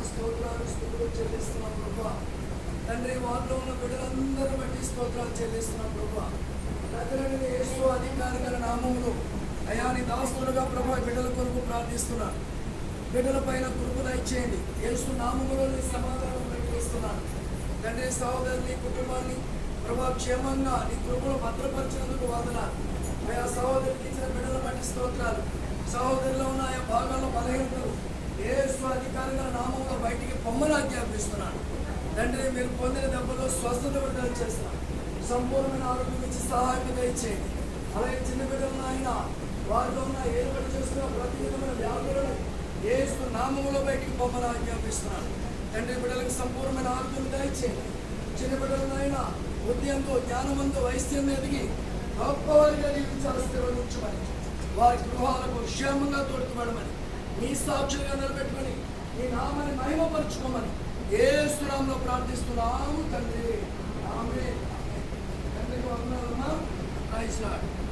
స్తోత్రాలు స్తుతులు చెల్లిస్తున్నాం ప్రభా. తండ్రి వారిలో ఉన్న బిడ్డలందరూ బట్టి స్తోత్రాలు చెల్లిస్తున్నాం ప్రభా. నజరేయుడైన యేసు అధికారికల నామములో అయా నీ దాసులుగా ప్రభా బిడ్డల కొరకు ప్రార్థిస్తున్నాను. బిడ్డల పైన కృప దయచేయండి. యేసు నామములో నీ సమాధానం ప్రకటిస్తున్నాను. తండ్రి సహోదరుని కుటుంబాన్ని ప్రభా క్షేమంగా నీ కృపను భద్రపరిచినందుకు వందనాలు. ఆయా సహోదరునికి ఇచ్చిన బిడ్డల బట్టి స్తోత్రాలు. సహోదరులో ఉన్న ఆయా భాగాల్లో బలహీనతలు యేసు అధికారికల నామంలో బయటికి పొమ్మని ఆజ్ఞాపిస్తున్నాను. తండ్రి మీరు పొందిన దెబ్బలో స్వస్థత విడుదల చేస్తున్నాను. సంపూర్ణమైన ఆరోగ్యం ఇచ్చి సహాయం దయచేయండి. అలాగే చిన్న బిడ్డలను ఆయన వారిలో ఉన్న ఏర్పాటు చేస్తున్న ప్రతి విధమైన వ్యాధులను యేసు నామములో బయటికి పొమ్మని ఆజ్ఞాపిస్తున్నాను. తండ్రి బిడ్డలకు సంపూర్ణమైన ఆరోగ్యం దయచేయండి. చిన్న బిడ్డలను ఆయన బుద్ధియంతో జ్ఞానమంతో వైశ్యంతో ఎదిగి గొప్పవారిగా జీవించి ఆశీర్వదించమని వారి గృహాలకు క్షేమంగా తోడుకోవడమని నీ సాక్షులుగా నిలబెట్టుకొని నీ నామాన్ని మహిమపరచుకోమని యేసు నామములో ప్రార్థిస్తున్నాము తండ్రి. ఆమేన్. తండ్రికి వందనాలమ్మా. Praise lord.